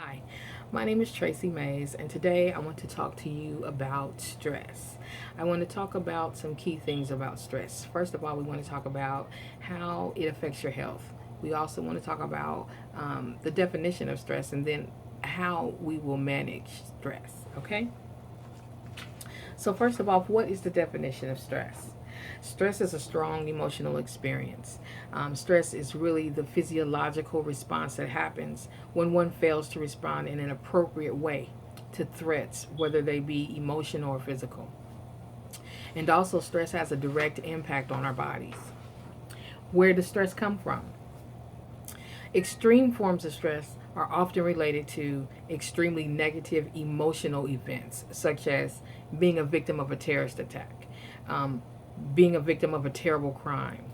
Hi, my name is Tracy Mays, and today I want to talk to you about stress. I want to talk about some key things about stress. First of all, we want to talk about how it affects your health. We also want to talk about the definition of stress and then how we will manage stress. Okay? So, first of all, what is the definition of stress? Stress is a strong emotional experience. Stress is really the physiological response that happens when one fails to respond in an appropriate way to threats, whether they be emotional or physical. And also, stress has a direct impact on our bodies. Where does stress come from? Extreme forms of stress are often related to extremely negative emotional events, such as being a victim of a terrorist attack, um, being a victim of a terrible crime.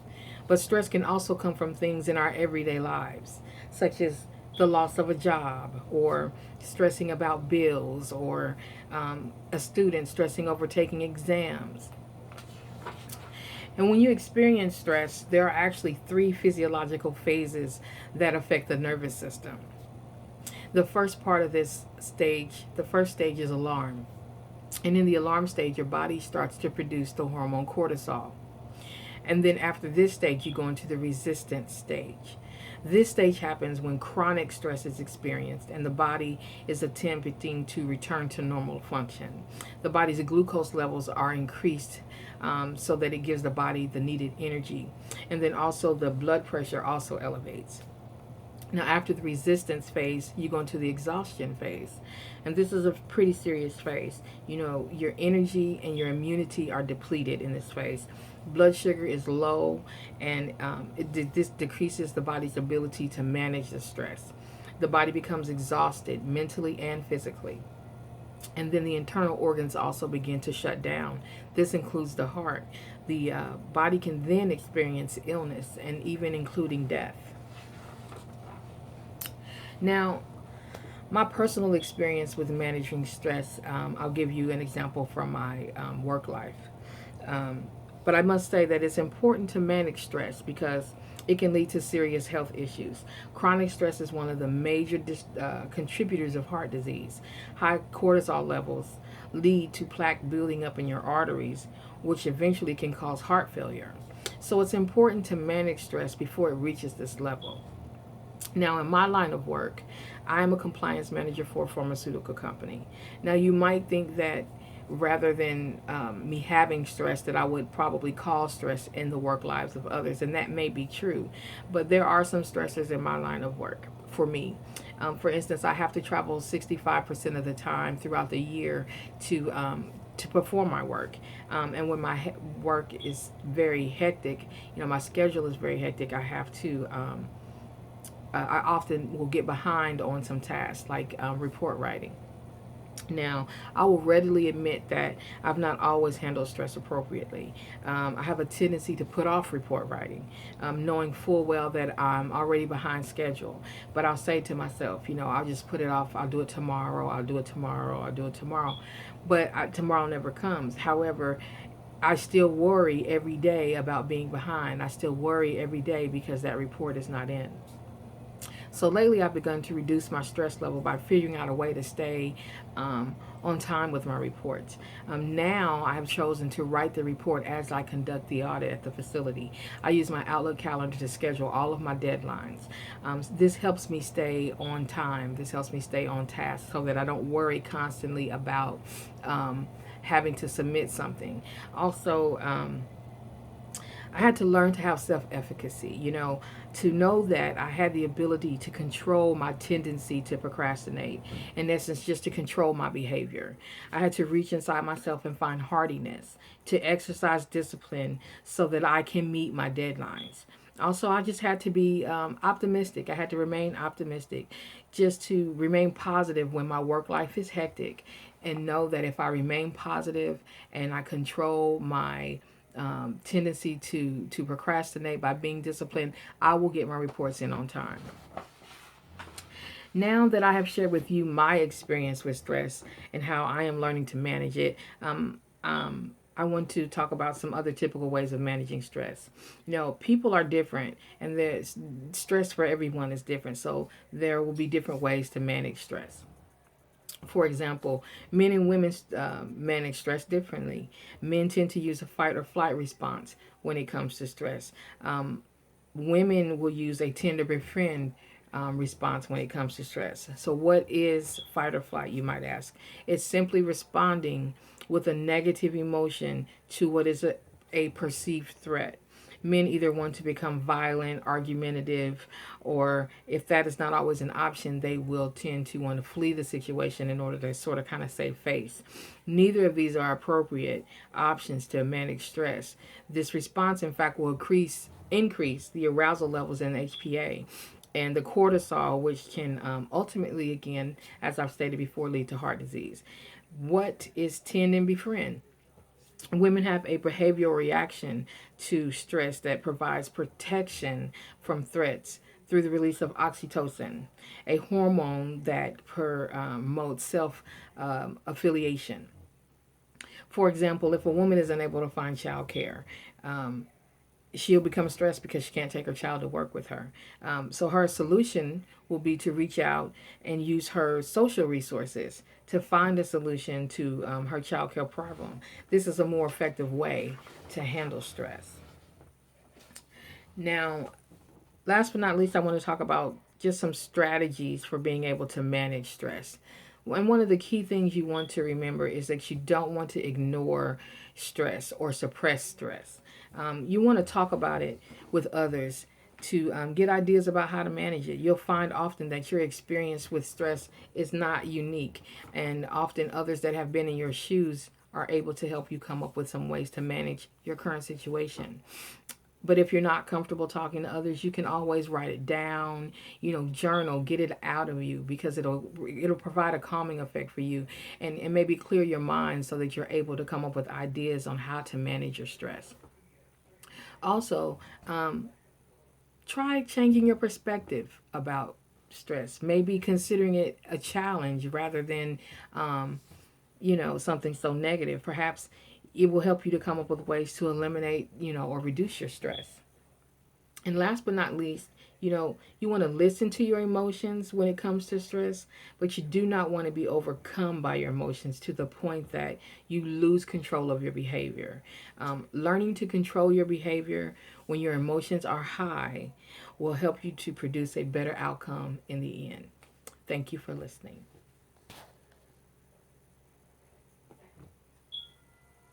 But stress can also come from things in our everyday lives, such as the loss of a job, or stressing about bills, or a student stressing over taking exams. And when you experience stress, there are actually three physiological phases that affect the nervous system. The first part of this stage, the first stage is alarm. And in the alarm stage, your body starts to produce the hormone cortisol. And then after this stage, you go into the resistance stage. This stage happens when chronic stress is experienced and the body is attempting to return to normal function. The body's glucose levels are increased so that it gives the body the needed energy. And then also the blood pressure also elevates. Now, after the resistance phase, you go into the exhaustion phase. And this is a pretty serious phase. You know, your energy and your immunity are depleted in this phase. Blood sugar is low, and this decreases the body's ability to manage the stress. The body becomes exhausted mentally and physically. And then the internal organs also begin to shut down. This includes the heart. The body can then experience illness and even including death. Now, my personal experience with managing stress, I'll give you an example from my work life. Um, but I must say that it's important to manage stress because it can lead to serious health issues. Chronic stress is one of the major contributors of heart disease. High cortisol levels lead to plaque building up in your arteries, which eventually can cause heart failure. So it's important to manage stress before it reaches this level. Now, in my line of work, I am a compliance manager for a pharmaceutical company. Now, you might think that rather than me having stress, that I would probably cause stress in the work lives of others, and that may be true. But there are some stressors in my line of work for me. For instance, I have to travel 65% of the time throughout the year to perform my work. And when my work is very hectic, you know, my schedule is very hectic, I have to I often will get behind on some tasks like report writing. Now, I will readily admit that I've not always handled stress appropriately. I have a tendency to put off report writing, knowing full well that I'm already behind schedule. But I'll say to myself, you know, I'll just put it off. I'll do it tomorrow. I'll do it tomorrow. I'll do it tomorrow. But tomorrow never comes. However, I still worry every day about being behind. I still worry every day because that report is not in. So lately, I've begun to reduce my stress level by figuring out a way to stay on time with my reports. Now, I have chosen to write the report as I conduct the audit at the facility. I use my Outlook calendar to schedule all of my deadlines. This helps me stay on time. This helps me stay on task so that I don't worry constantly about having to submit something. Also, I had to learn to have self efficacy, you know, to know that I had the ability to control my tendency to procrastinate. In essence, just to control my behavior. I had to reach inside myself and find hardiness, to exercise discipline so that I can meet my deadlines. Also, I just had to be optimistic. I had to remain optimistic, just to remain positive when my work life is hectic, and know that if I remain positive and I control my tendency to procrastinate by being disciplined, I will get my reports in on time. Now that I have shared with you my experience with stress and how I am learning to manage it, I want to talk about some other typical ways of managing stress. People are different, and the stress for everyone is different. So there will be different ways to manage stress. For example, men and women manage stress differently. Men tend to use a fight or flight response when it comes to stress. Women will use a tend to befriend response when it comes to stress. So, what is fight or flight, you might ask? It's simply responding with a negative emotion to what is a perceived threat. Men either want to become violent, argumentative, or if that is not always an option, they will tend to want to flee the situation in order to sort of kind of save face. Neither of these are appropriate options to manage stress. This response, in fact, will increase the arousal levels in HPA and the cortisol, which can ultimately, again, as I've stated before, lead to heart disease. What is tend and befriend? Women have a behavioral reaction to stress that provides protection from threats through the release of oxytocin, a hormone that promotes self affiliation. For example, if a woman is unable to find child care, she'll become stressed because she can't take her child to work with her. So her solution will be to reach out and use her social resources to find a solution to her child care problem. This is a more effective way to handle stress. Now, last but not least, I want to talk about just some strategies for being able to manage stress. And one of the key things you want to remember is that you don't want to ignore stress or suppress stress. You want to talk about it with others to get ideas about how to manage it. You'll find often that your experience with stress is not unique, and often others that have been in your shoes are able to help you come up with some ways to manage your current situation. But if you're not comfortable talking to others, you can always write it down, journal, get it out of you, because it'll provide a calming effect for you, and maybe clear your mind so that you're able to come up with ideas on how to manage your stress. Also, try changing your perspective about stress. Maybe considering it a challenge rather than, something so negative. Perhaps it will help you to come up with ways to eliminate, or reduce your stress. And last but not least, you want to listen to your emotions when it comes to stress, but you do not want to be overcome by your emotions to the point that you lose control of your behavior. Learning to control your behavior when your emotions are high will help you to produce a better outcome in the end. Thank you for listening.